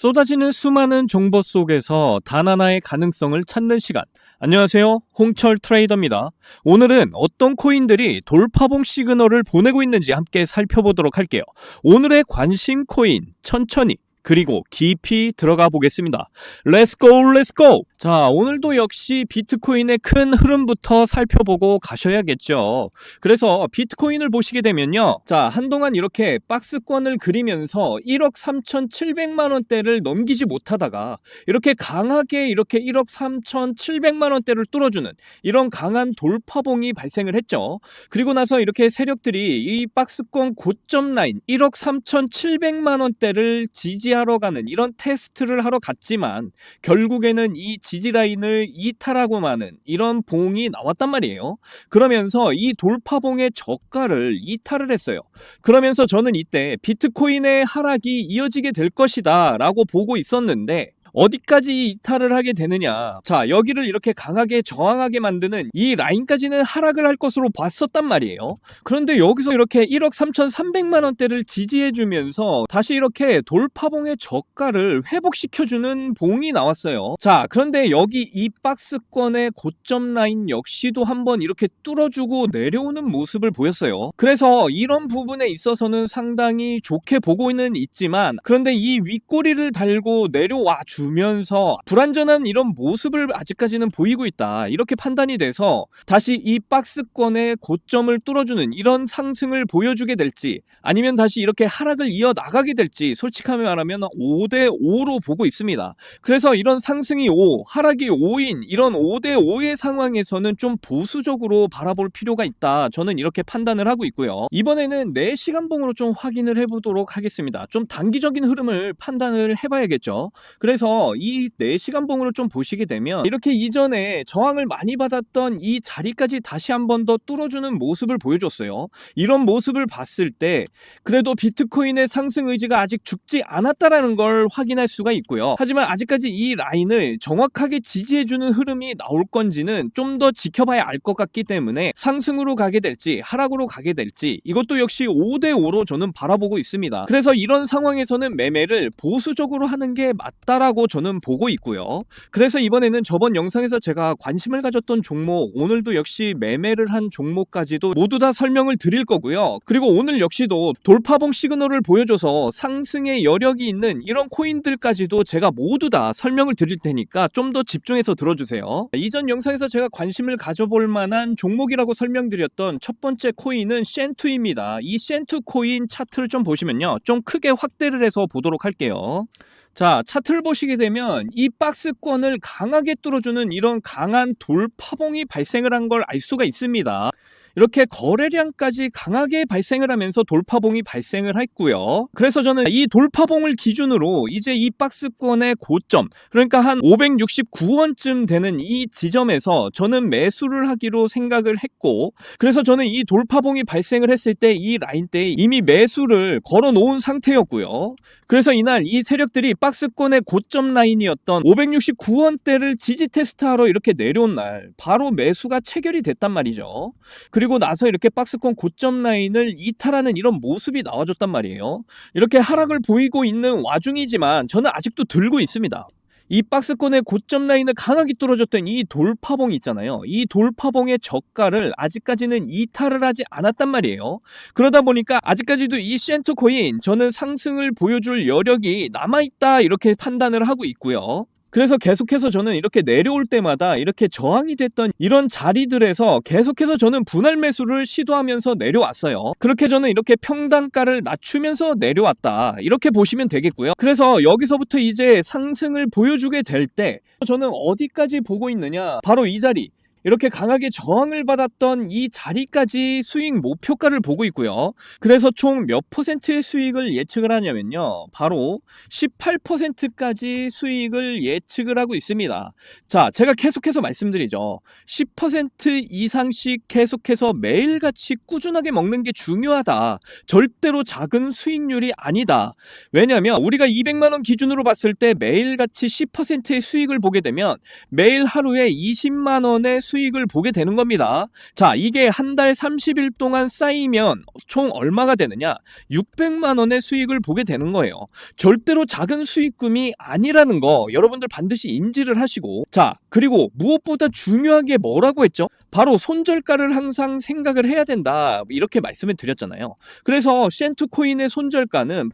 쏟아지는 수많은 정보 속에서 단 하나의 가능성을 찾는 시간. 안녕하세요. 홍철 트레이더입니다. 오늘은 어떤 코인들이 돌파봉 시그널을 보내고 있는지 함께 살펴보도록 할게요. 오늘의 관심 코인 천천히 그리고 깊이 들어가 보겠습니다. 렛츠고 렛츠고! 자, 오늘도 역시 비트코인의 큰 흐름부터 살펴보고 가셔야겠죠. 그래서 비트코인을 보시게 되면요, 자, 한동안 이렇게 박스권을 그리면서 1억 3,700만 원대를 넘기지 못하다가 이렇게 강하게 이렇게 1억 3,700만 원대를 뚫어주는 이런 강한 돌파봉이 발생을 했죠. 그리고 나서 이렇게 세력들이 이 박스권 고점 라인 1억 3,700만 원대를 지지하러 가는 이런 테스트를 하러 갔지만 결국에는 이 지지 라인을 이탈하고 마는 이런 봉이 나왔단 말이에요. 그러면서 이 돌파봉의 저가를 이탈을 했어요. 그러면서 저는 이때 비트코인의 하락이 이어지게 될 것이다 라고 보고 있었는데, 어디까지 이탈을 하게 되느냐, 자, 여기를 이렇게 강하게 저항하게 만드는 이 라인까지는 하락을 할 것으로 봤었단 말이에요. 그런데 여기서 이렇게 1억 3,300만 원대를 지지해주면서 다시 이렇게 돌파봉의 저가를 회복시켜주는 봉이 나왔어요. 자, 그런데 여기 이 박스권의 고점 라인 역시도 한번 이렇게 뚫어주고 내려오는 모습을 보였어요. 그래서 이런 부분에 있어서는 상당히 좋게 보고는 있지만, 그런데 이 윗꼬리를 달고 내려와 주면서 불완전한 이런 모습을 아직까지는 보이고 있다, 이렇게 판단이 돼서 다시 이 박스권의 고점을 뚫어주는 이런 상승을 보여주게 될지, 아니면 다시 이렇게 하락을 이어나가게 될지 솔직하게 말하면 5대5로 보고 있습니다. 그래서 이런 상승이 5, 하락이 5인 이런 5대5의 상황에서는 좀 보수적으로 바라볼 필요가 있다, 저는 이렇게 판단을 하고 있고요. 이번에는 4시간봉으로 좀 확인을 해보도록 하겠습니다. 좀 단기적인 흐름을 판단을 해봐야겠죠. 그래서 이 4시간봉으로 좀 보시게 되면 이렇게 이전에 저항을 많이 받았던 이 자리까지 다시 한 번 더 뚫어주는 모습을 보여줬어요. 이런 모습을 봤을 때 그래도 비트코인의 상승 의지가 아직 죽지 않았다라는 걸 확인할 수가 있고요. 하지만 아직까지 이 라인을 정확하게 지지해주는 흐름이 나올 건지는 좀 더 지켜봐야 알 것 같기 때문에 상승으로 가게 될지 하락으로 가게 될지 이것도 역시 5대5로 저는 바라보고 있습니다. 그래서 이런 상황에서는 매매를 보수적으로 하는 게 맞다라고 저는 보고 있고요. 그래서 이번에는 저번 영상에서 제가 관심을 가졌던 종목, 오늘도 역시 매매를 한 종목까지도 모두 다 설명을 드릴 거고요. 그리고 오늘 역시도 돌파봉 시그널을 보여줘서 상승의 여력이 있는 이런 코인들까지도 제가 모두 다 설명을 드릴 테니까 좀 더 집중해서 들어주세요. 이전 영상에서 제가 관심을 가져볼 만한 종목이라고 설명드렸던 첫 번째 코인은 쉔투입니다. 이 쉔투 코인 차트를 좀 보시면요, 좀 크게 확대를 해서 보도록 할게요. 자, 차트를 보시게 되면 이 박스권을 강하게 뚫어주는 이런 강한 돌파봉이 발생을 한 걸 알 수가 있습니다. 이렇게 거래량까지 강하게 발생을 하면서 돌파봉이 발생을 했고요. 그래서 저는 이 돌파봉을 기준으로 이제 이 박스권의 고점, 그러니까 한 569원쯤 되는 이 지점에서 저는 매수를 하기로 생각을 했고, 그래서 저는 이 돌파봉이 발생을 했을 때 이 라인대에 이미 매수를 걸어 놓은 상태였고요. 그래서 이날 이 세력들이 박스권의 고점 라인이었던 569원대를 지지 테스트하러 이렇게 내려온 날 바로 매수가 체결이 됐단 말이죠. 그리고 나서 이렇게 박스권 고점 라인을 이탈하는 이런 모습이 나와줬단 말이에요. 이렇게 하락을 보이고 있는 와중이지만 저는 아직도 들고 있습니다. 이 박스권의 고점 라인을 강하게 뚫어줬던 이 돌파봉 있잖아요. 이 돌파봉의 저가를 아직까지는 이탈을 하지 않았단 말이에요. 그러다 보니까 아직까지도 이 쉔투 코인 저는 상승을 보여줄 여력이 남아있다, 이렇게 판단을 하고 있고요. 그래서 계속해서 저는 이렇게 내려올 때마다 이렇게 저항이 됐던 이런 자리들에서 계속해서 저는 분할 매수를 시도하면서 내려왔어요. 그렇게 저는 이렇게 평단가를 낮추면서 내려왔다, 이렇게 보시면 되겠고요. 그래서 여기서부터 이제 상승을 보여주게 될 때 저는 어디까지 보고 있느냐, 바로 이 자리, 이렇게 강하게 저항을 받았던 이 자리까지 수익 목표가를 보고 있고요. 그래서 총 몇 퍼센트의 수익을 예측을 하냐면요, 바로 18%까지 수익을 예측을 하고 있습니다. 자, 제가 계속해서 말씀드리죠. 10% 이상씩 계속해서 매일같이 꾸준하게 먹는 게 중요하다. 절대로 작은 수익률이 아니다. 왜냐하면 우리가 200만 원 기준으로 봤을 때 매일같이 10%의 수익을 보게 되면 매일 하루에 20만 원의 수익 수익을 보게 되는 겁니다. 자, 이게 한 달 30일 동안 쌓이면 총 얼마가 되느냐? 600만 원의 수익을 보게 되는 거예요. 절대로 작은 수익금이 아니라는 거 여러분들 반드시 인지를 하시고, 자, 그리고 무엇보다 중요한 게 뭐라고 했죠? 바로 손절가를 항상 생각을 해야 된다, 이렇게 말씀을 드렸잖아요. 그래서 쉔투 코인의 손절가는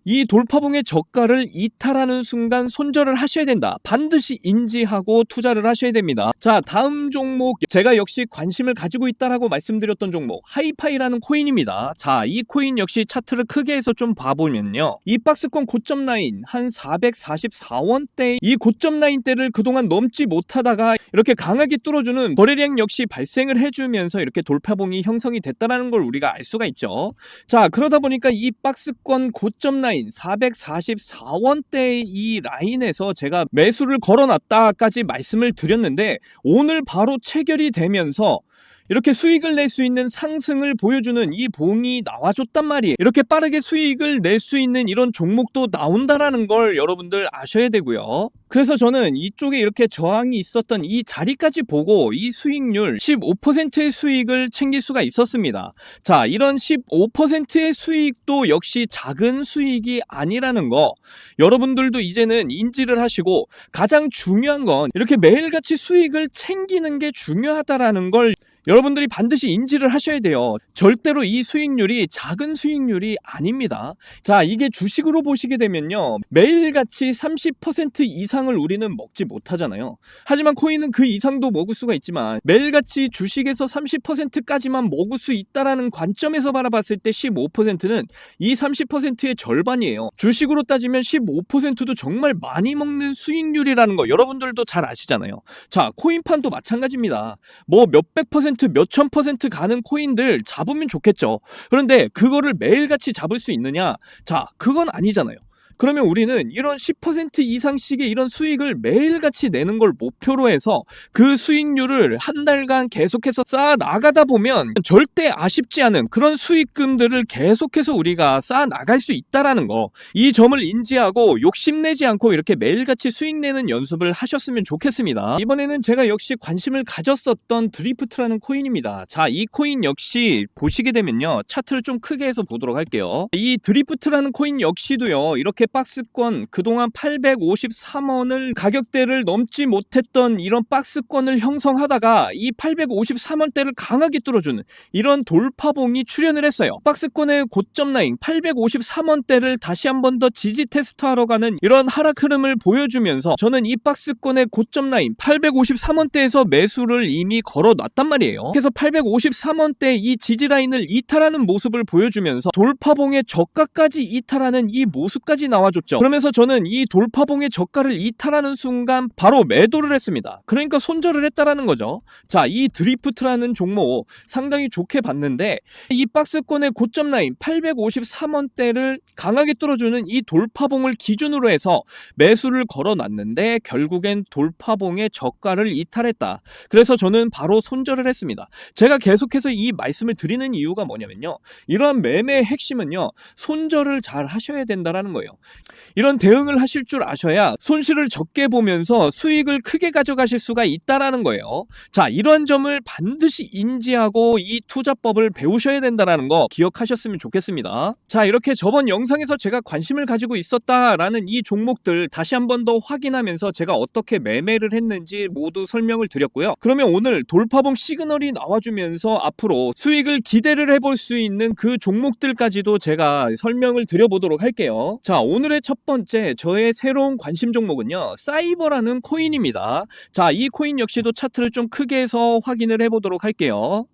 이 돌파봉의 저가를 이탈하는 순간 손절을 하셔야 된다. 반드시 인지하고 투자를 하셔야 됩니다. 자, 다음 종목, 제가 역시 관심을 가지고 있다라고 말씀드렸던 종목, 하이파이라는 코인입니다. 자, 이 코인 역시 차트를 크게 해서 좀 봐보면요, 이 박스권 고점 라인 한 444원대, 이 고점 라인대를 그동안 넘지 못하다가 이렇게 강하게 뚫어주는 거래량 역시 발생을 해주면서 이렇게 돌파봉이 형성이 됐다는 걸 우리가 알 수가 있죠. 자, 그러다 보니까 이 박스권 고점 라인 444원대 이 라인에서 제가 매수를 걸어놨다까지 말씀을 드렸는데, 오늘 바로 체결이 되면서 이렇게 수익을 낼 수 있는 상승을 보여주는 이 봉이 나와줬단 말이에요. 이렇게 빠르게 수익을 낼 수 있는 이런 종목도 나온다라는 걸 여러분들 아셔야 되고요. 그래서 저는 이쪽에 이렇게 저항이 있었던 이 자리까지 보고 이 수익률 15%의 수익을 챙길 수가 있었습니다. 자, 이런 15%의 수익도 역시 작은 수익이 아니라는 거 여러분들도 이제는 인지를 하시고, 가장 중요한 건 이렇게 매일같이 수익을 챙기는 게 중요하다라는 걸 여러분들이 반드시 인지를 하셔야 돼요. 절대로 이 수익률이 작은 수익률이 아닙니다. 자, 이게 주식으로 보시게 되면요, 매일같이 30% 이상을 우리는 먹지 못하잖아요. 하지만 코인은 그 이상도 먹을 수가 있지만, 매일같이 주식에서 30%까지만 먹을 수 있다라는 관점에서 바라봤을 때 15%는 이 30%의 절반이에요. 주식으로 따지면 15%도 정말 많이 먹는 수익률이라는 거 여러분들도 잘 아시잖아요. 자, 코인판도 마찬가지입니다. 뭐 몇백 %, 몇천 % 가는 코인들 잡으면 좋겠죠. 그런데 그거를 매일같이 잡을 수 있느냐? 자, 그건 아니잖아요. 그러면 우리는 이런 10% 이상씩의 이런 수익을 매일같이 내는 걸 목표로 해서 그 수익률을 한 달간 계속해서 쌓아 나가다 보면 절대 아쉽지 않은 그런 수익금들을 계속해서 우리가 쌓아 나갈 수 있다라는 거, 이 점을 인지하고 욕심내지 않고 이렇게 매일같이 수익 내는 연습을 하셨으면 좋겠습니다. 이번에는 제가 역시 관심을 가졌었던 드리프트라는 코인입니다. 자, 이 코인 역시 보시게 되면요, 차트를 좀 크게 해서 보도록 할게요. 이 드리프트라는 코인 역시도요, 이렇게 박스권 그동안 853원을 가격대를 넘지 못했던 이런 박스권을 형성하다가 이 853원대를 강하게 뚫어주는 이런 돌파봉이 출현을 했어요. 박스권의 고점 라인 853원대를 다시 한 번 더 지지 테스트하러 가는 이런 하락 흐름을 보여주면서, 저는 이 박스권의 고점 라인 853원대에서 매수를 이미 걸어놨단 말이에요. 그래서 853원대 이 지지 라인을 이탈하는 모습을 보여주면서 돌파봉의 저가까지 이탈하는 이 모습까지 나와줬죠. 그러면서 저는 이 돌파봉의 저가를 이탈하는 순간 바로 매도를 했습니다. 그러니까 손절을 했다라는 거죠. 자, 이 드리프트라는 종목 상당히 좋게 봤는데, 이 박스권의 고점 라인 853원대를 강하게 뚫어주는 이 돌파봉을 기준으로 해서 매수를 걸어놨는데 결국엔 돌파봉의 저가를 이탈했다. 그래서 저는 바로 손절을 했습니다. 제가 계속해서 이 말씀을 드리는 이유가 뭐냐면요, 이러한 매매의 핵심은요, 손절을 잘 하셔야 된다라는 거예요. 이런 대응을 하실 줄 아셔야 손실을 적게 보면서 수익을 크게 가져가실 수가 있다라는 거예요. 자, 이런 점을 반드시 인지하고 이 투자법을 배우셔야 된다라는 거 기억하셨으면 좋겠습니다. 자, 이렇게 저번 영상에서 제가 관심을 가지고 있었다라는 이 종목들 다시 한 번 더 확인하면서 제가 어떻게 매매를 했는지 모두 설명을 드렸고요. 그러면 오늘 돌파봉 시그널이 나와주면서 앞으로 수익을 기대를 해볼 수 있는 그 종목들까지도 제가 설명을 드려보도록 할게요. 자, 오늘의 첫 번째 저의 새로운 관심 종목은요, 사이버라는 코인입니다. 자, 이 코인 역시도 차트를 좀 크게 해서 확인을 해보도록 할게요.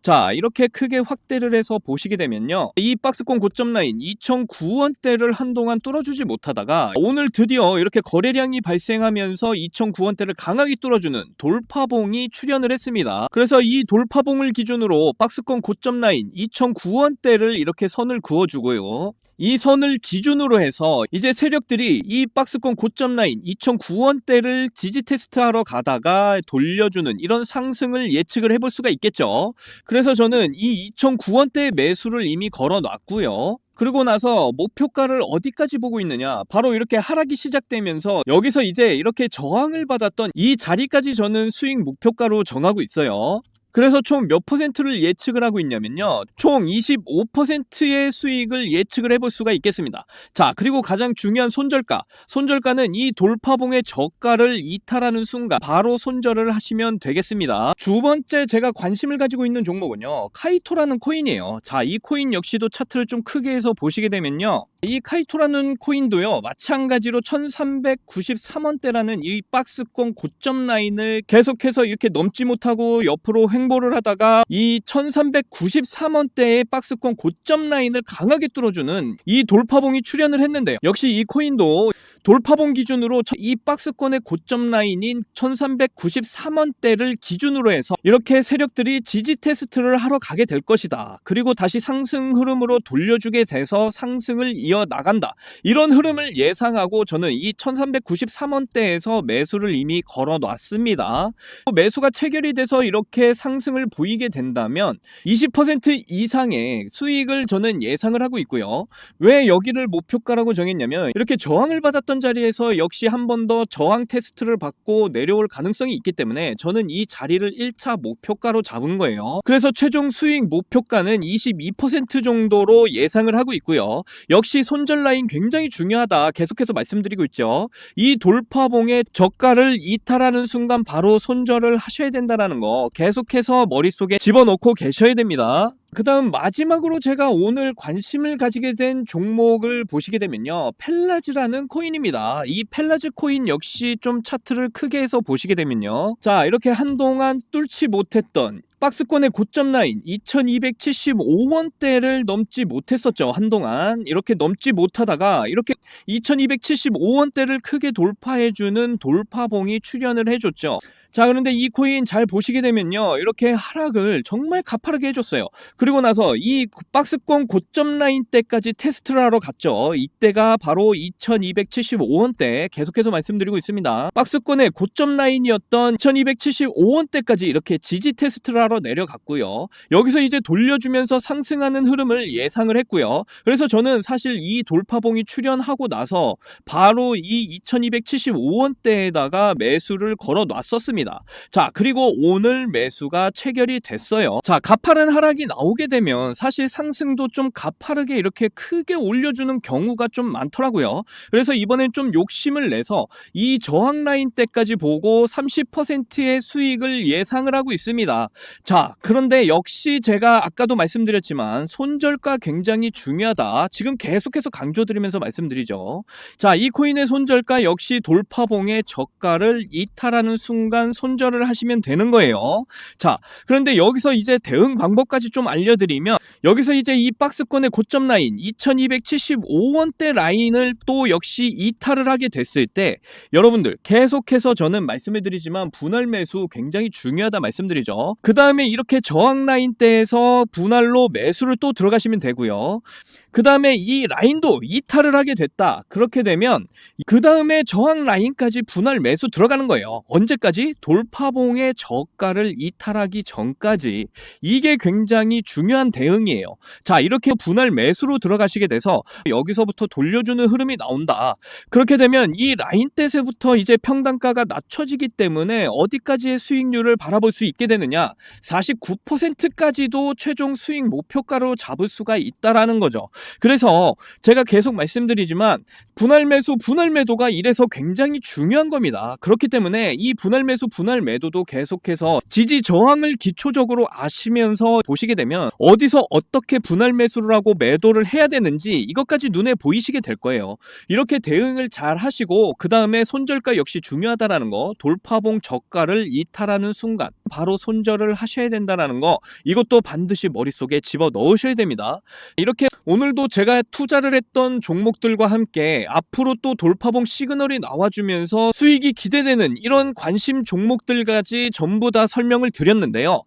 자, 이렇게 크게 확대를 해서 보시게 되면요, 이 박스권 고점 라인 2009원대를 한동안 뚫어주지 못하다가 오늘 드디어 이렇게 거래량이 발생하면서 2009원대를 강하게 뚫어주는 돌파봉이 출현을 했습니다. 그래서 이 돌파봉을 기준으로 박스권 고점 라인 2009원대를 이렇게 선을 그어주고요, 이 선을 기준으로 해서 이제 세력들이 이 박스권 고점 라인 2009원대를 지지 테스트하러 가다가 돌려주는 이런 상승을 예측을 해볼 수가 있겠죠. 그래서 저는 이 2009원대의 매수를 이미 걸어놨고요. 그러고 나서 목표가를 어디까지 보고 있느냐, 바로 이렇게 하락이 시작되면서 여기서 이제 이렇게 저항을 받았던 이 자리까지 저는 수익 목표가로 정하고 있어요. 그래서 총 몇 퍼센트를 예측을 하고 있냐면요, 총 25%의 수익을 예측을 해볼 수가 있겠습니다. 자, 그리고 가장 중요한 손절가는 이 돌파봉의 저가를 이탈하는 순간 바로 손절을 하시면 되겠습니다. 두 번째 제가 관심을 가지고 있는 종목은요, 카이토라는 코인이에요. 자, 이 코인 역시도 차트를 좀 크게 해서 보시게 되면요, 이 카이토라는 코인도요, 마찬가지로 1393원대라는 이 박스권 고점 라인을 계속해서 이렇게 넘지 못하고 옆으로 횡보를 하다가 이 1393원대의 박스권 고점 라인을 강하게 뚫어주는 이 돌파봉이 출현을 했는데요, 역시 이 코인도 돌파봉 기준으로 이 박스권의 고점 라인인 1393원대를 기준으로 해서 이렇게 세력들이 지지 테스트를 하러 가게 될 것이다. 그리고 다시 상승 흐름으로 돌려주게 돼서 상승을 이어나간다. 이런 흐름을 예상하고 저는 이 1393원대에서 매수를 이미 걸어놨습니다. 매수가 체결이 돼서 이렇게 상승을 보이게 된다면 20% 이상의 수익을 저는 예상을 하고 있고요. 왜 여기를 목표가라고 정했냐면, 이렇게 저항을 받았던 자리에서 역시 한 번 더 저항 테스트를 받고 내려올 가능성이 있기 때문에 저는 이 자리를 1차 목표가로 잡은 거예요. 그래서 최종 수익 목표가는 22% 정도로 예상을 하고 있고요. 역시 손절 라인 굉장히 중요하다 계속해서 말씀드리고 있죠. 이 돌파봉의 저가를 이탈하는 순간 바로 손절을 하셔야 된다는 거 계속해서 머릿속에 집어넣고 계셔야 됩니다. 그 다음 마지막으로 제가 오늘 관심을 가지게 된 종목을 보시게 되면요, 펠라즈라는 코인입니다. 이 펠라즈 코인 역시 좀 차트를 크게 해서 보시게 되면요, 자, 이렇게 한동안 뚫지 못했던 박스권의 고점 라인 2275원대를 넘지 못했었죠. 한동안 이렇게 넘지 못하다가 이렇게 2275원대를 크게 돌파해주는 돌파봉이 출현을 해줬죠. 자, 그런데 이 코인 잘 보시게 되면요, 이렇게 하락을 정말 가파르게 해줬어요. 그리고 나서 이 박스권 고점 라인 때까지 테스트를 하러 갔죠. 이때가 바로 2275원대 계속해서 말씀드리고 있습니다. 박스권의 고점 라인이었던 2275원대까지 이렇게 지지 테스트를 하러 내려갔고요. 여기서 이제 돌려주면서 상승하는 흐름을 예상을 했고요. 그래서 저는 사실 이 돌파봉이 출현하고 나서 바로 이 2275원대에다가 매수를 걸어 놨었습니다. 자, 그리고 오늘 매수가 체결이 됐어요. 자, 가파른 하락이 나오게 되면 사실 상승도 좀 가파르게 이렇게 크게 올려주는 경우가 좀 많더라고요. 그래서 이번엔 좀 욕심을 내서 이 저항 라인 때까지 보고 30%의 수익을 예상을 하고 있습니다. 자, 그런데 역시 제가 아까도 말씀드렸지만 손절가 굉장히 중요하다, 지금 계속해서 강조드리면서 말씀드리죠. 자, 이 코인의 손절가 역시 돌파봉의 저가를 이탈하는 순간 손절을 하시면 되는 거예요. 자, 그런데 여기서 이제 대응 방법까지 좀 알려드리면, 여기서 이제 이 박스권의 고점 라인 2275원대 라인을 또 역시 이탈을 하게 됐을 때, 여러분들 계속해서 저는 말씀을 드리지만 분할 매수 굉장히 중요하다 말씀드리죠. 그 다음에 이렇게 저항 라인 대에서 분할로 매수를 또 들어가시면 되고요. 그 다음에 이 라인도 이탈을 하게 됐다, 그렇게 되면 그 다음에 저항 라인까지 분할 매수 들어가는 거예요. 언제까지? 돌파봉의 저가를 이탈하기 전까지. 이게 굉장히 중요한 대응이에요. 자, 이렇게 분할 매수로 들어가시게 돼서 여기서부터 돌려주는 흐름이 나온다. 그렇게 되면 이 라인대에서부터 이제 평단가가 낮춰지기 때문에 어디까지의 수익률을 바라볼 수 있게 되느냐, 49%까지도 최종 수익 목표가로 잡을 수가 있다라는 거죠. 그래서 제가 계속 말씀드리지만 분할 매수, 분할 매도가 이래서 굉장히 중요한 겁니다. 그렇기 때문에 이 분할 매수, 분할 매도도 계속해서 지지 저항을 기초적으로 아시면서 보시게 되면 어디서 어떻게 분할 매수를 하고 매도를 해야 되는지 이것까지 눈에 보이시게 될 거예요. 이렇게 대응을 잘 하시고 그 다음에 손절가 역시 중요하다라는 거, 돌파봉 저가를 이탈하는 순간 바로 손절을 하셔야 된다라는 거, 이것도 반드시 머릿속에 집어 넣으셔야 됩니다. 이렇게 오늘도 제가 투자를 했던 종목들과 함께 앞으로 또 돌파봉 시그널이 나와주면서 수익이 기대되는 이런 관심 종목들까지 전부 다 설명을 드렸는데요.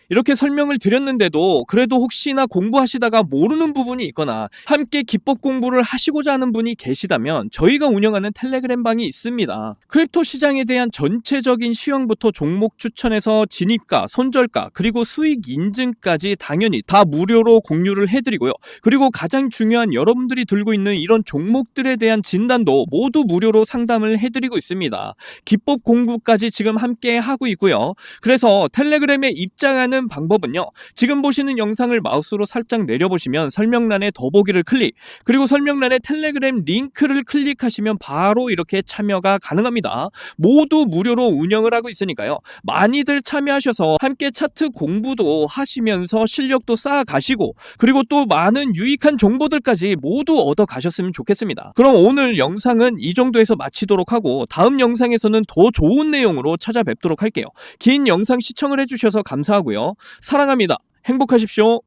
이렇게 설명을 드렸는데도 그래도 혹시나 공부하시다가 모르는 부분이 있거나 함께 기법 공부를 하시고자 하는 분이 계시다면 저희가 운영하는 텔레그램 방이 있습니다. 크립토 시장에 대한 전체적인 시황부터 종목 추천에서 진입가, 손절가, 그리고 수익 인증까지 당연히 다 무료로 공유를 해드리고요. 그리고 가장 중요한 여러분들이 들고 있는 이런 종목들에 대한 진단도 모두 무료로 상담을 해드리고 있습니다. 기법 공부까지 지금 함께 하고 있고요. 그래서 텔레그램에 입장하는 방법은요. 지금 보시는 영상을 마우스로 살짝 내려보시면 설명란에 더보기를 클릭, 그리고 설명란에 텔레그램 링크를 클릭하시면 바로 이렇게 참여가 가능합니다. 모두 무료로 운영을 하고 있으니까요. 많이들 참여하셔서 함께 차트 공부도 하시면서 실력도 쌓아가시고 그리고 또 많은 유익한 정보들까지 모두 얻어가셨으면 좋겠습니다. 그럼 오늘 영상은 이 정도에서 마치도록 하고 다음 영상에서는 더 좋은 내용으로 찾아뵙도록 할게요. 긴 영상 시청을 해주셔서 감사하고요. 사랑합니다. 행복하십시오.